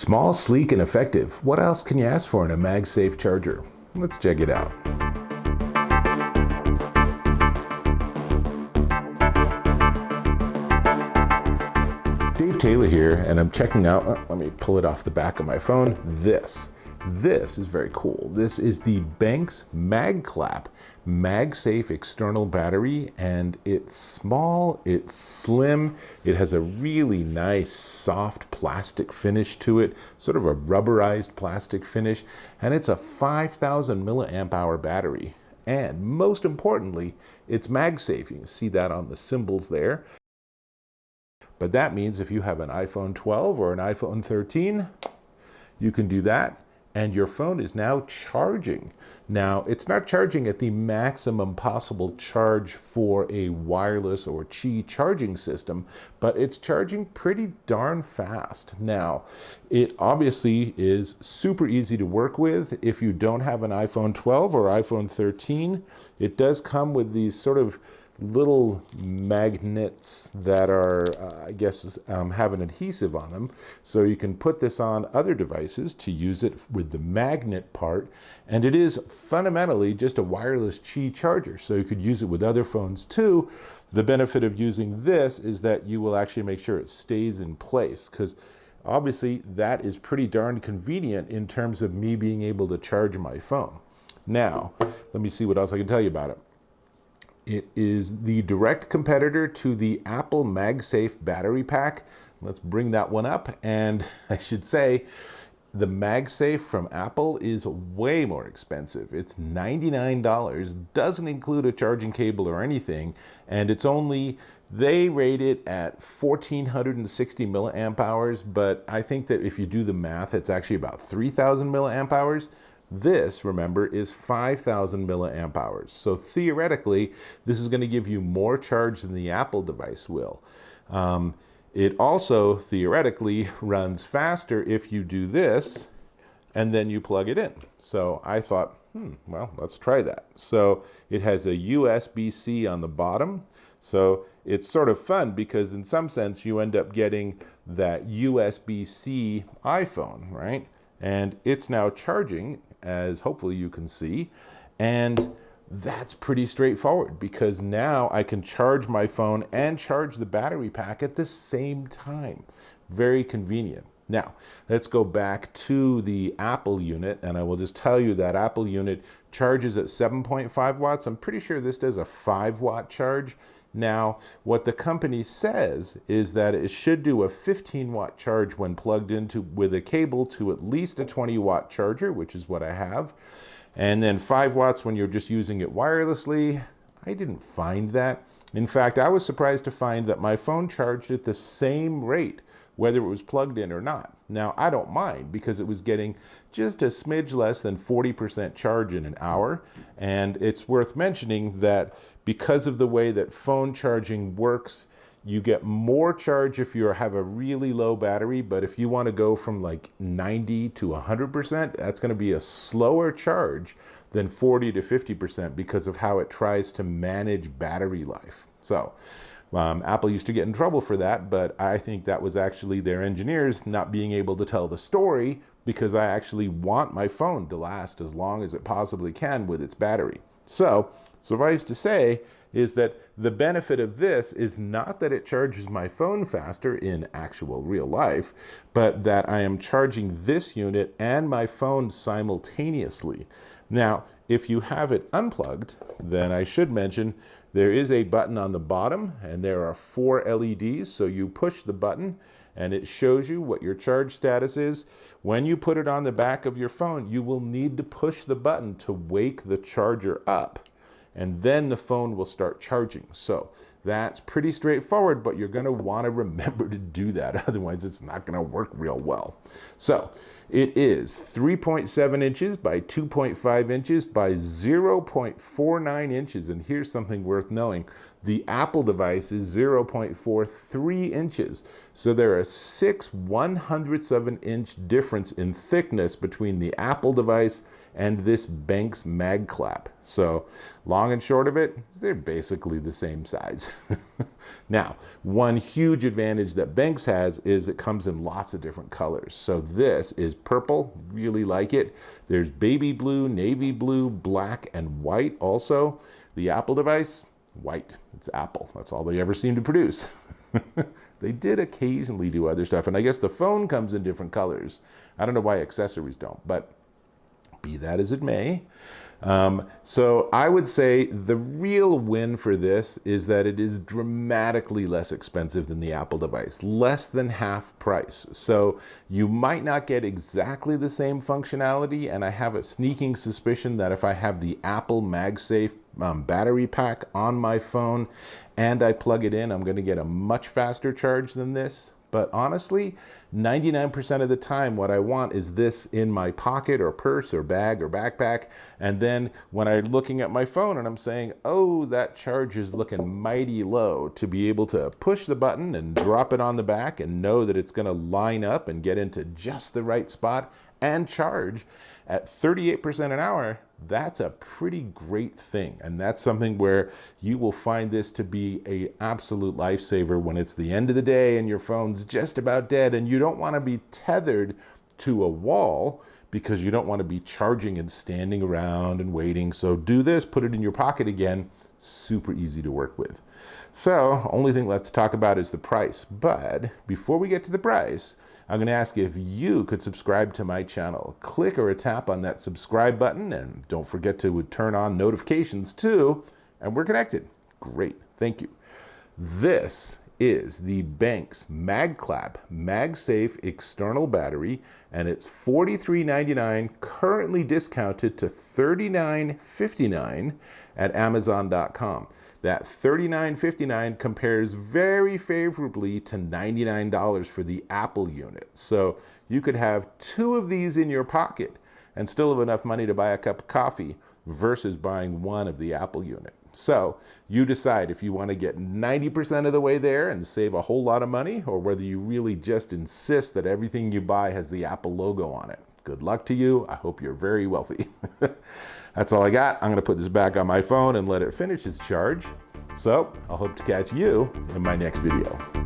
Small, sleek, and effective. What else can you ask for in a MagSafe charger? Let's check it out. Dave Taylor here, and I'm checking out, let me pull it off the back of my phone, this is very cool. This is the BENKS MagClap MagSafe external battery, and it's small, it's slim, it has a really nice soft plastic finish to it, sort of a rubberized plastic finish, and it's a 5,000 milliamp hour battery. And most importantly, it's MagSafe. You can see that on the symbols there. But that means if you have an iPhone 12 or an iPhone 13, you can do that, and your phone is now charging. Now, it's not charging at the maximum possible charge for a wireless or Qi charging system, but it's charging pretty darn fast. Now, it obviously is super easy to work with if you don't have an iPhone 12 or iPhone 13. It does come with these sort of little magnets that are, have an adhesive on them. So you can put this on other devices to use it with the magnet part. And it is fundamentally just a wireless Qi charger. So you could use it with other phones too. The benefit of using this is that you will actually make sure it stays in place, because obviously that is pretty darn convenient in terms of me being able to charge my phone. Now, let me see what else I can tell you about it. It is the direct competitor to the Apple MagSafe battery pack. Let's bring that one up. And I should say, the MagSafe from Apple is way more expensive. It's $99, doesn't include a charging cable or anything. And it's only, they rate it at 1,460 milliamp hours, but I think that if you do the math, it's actually about 3,000 milliamp hours. This, remember, is 5,000 milliamp hours. So theoretically, this is going to give you more charge than the Apple device will. It also theoretically runs faster if you do this and then you plug it in. So I thought, well, let's try that. So it has a USB-C on the bottom. So it's sort of fun because in some sense you end up getting that USB-C iPhone, right? And it's now charging, as hopefully you can see, and that's pretty straightforward because now I can charge my phone and charge the battery pack at the same time. Very convenient. Now, let's go back to the Apple unit, and I will just tell you that Apple unit charges at 7.5 watts. I'm pretty sure this does a 5-watt charge. Now, what the company says is that it should do a 15-watt charge when plugged into with a cable to at least a 20-watt charger, which is what I have. And then 5 watts when you're just using it wirelessly. I didn't find that. In fact, I was surprised to find that my phone charged at the same rate, whether it was plugged in or not. Now, I don't mind because it was getting just a smidge less than 40% charge in an hour. And it's worth mentioning that because of the way that phone charging works, you get more charge if you have a really low battery, but if you want to go from like 90 to 100%, that's going to be a slower charge than 40 to 50% because of how it tries to manage battery life. So Apple used to get in trouble for that, but I think that was actually their engineers not being able to tell the story, because I actually want my phone to last as long as it possibly can with its battery. So suffice to say is that the benefit of this is not that it charges my phone faster in actual real life, but that I am charging this unit and my phone simultaneously. Now, if you have it unplugged, then I should mention there is a button on the bottom and there are 4 LEDs. So you push the button and it shows you what your charge status is. When you put it on the back of your phone, you will need to push the button to wake the charger up, and then the phone will start charging. So that's pretty straightforward, but you're going to want to remember to do that. Otherwise, it's not going to work real well. So it is 3.7 inches by 2.5 inches by 0.49 inches. And here's something worth knowing. The Apple device is 0.43 inches. So there are 6/100ths of an inch difference in thickness between the Apple device and this BENKS MagClap. So long and short of it, they're basically the same size. Now, one huge advantage that BENKS has is it comes in lots of different colors. So this is purple, really like it. There's baby blue, navy blue, black, and white also. The Apple device, white. It's Apple. That's all they ever seem to produce. They did occasionally do other stuff, and I guess the phone comes in different colors. I don't know why accessories don't, but be that as it may. So I would say the real win for this is that it is dramatically less expensive than the Apple device, less than half price. So you might not get exactly the same functionality, and I have a sneaking suspicion that if I have the Apple MagSafe battery pack on my phone and I plug it in, I'm going to get a much faster charge than this. But honestly, 99% of the time, what I want is this in my pocket or purse or bag or backpack. And then when I'm looking at my phone and I'm saying, oh, that charge is looking mighty low, to be able to push the button and drop it on the back and know that it's going to line up and get into just the right spot and charge at 38% an hour, that's a pretty great thing. And that's something where you will find this to be an absolute lifesaver when it's the end of the day and your phone's just about dead and you don't want to be tethered to a wall because you don't want to be charging and standing around and waiting. So do this, put it in your pocket again, super easy to work with. So only thing left to talk about is the price. But before we get to the price, I'm going to ask if you could subscribe to my channel. Click or tap on that subscribe button, and don't forget to turn on notifications too, and we're connected. Great, thank you. This is the BENKS MagClap MagSafe external battery, and it's $43.99, currently discounted to $39.59 at Amazon.com. That $39.59 compares very favorably to $99 for the Apple unit. So you could have two of these in your pocket and still have enough money to buy a cup of coffee versus buying one of the Apple unit. So you decide if you want to get 90% of the way there and save a whole lot of money, or whether you really just insist that everything you buy has the Apple logo on it. Good luck to you. I hope you're very wealthy. That's all I got. I'm going to put this back on my phone and let it finish its charge. So I'll hope to catch you in my next video.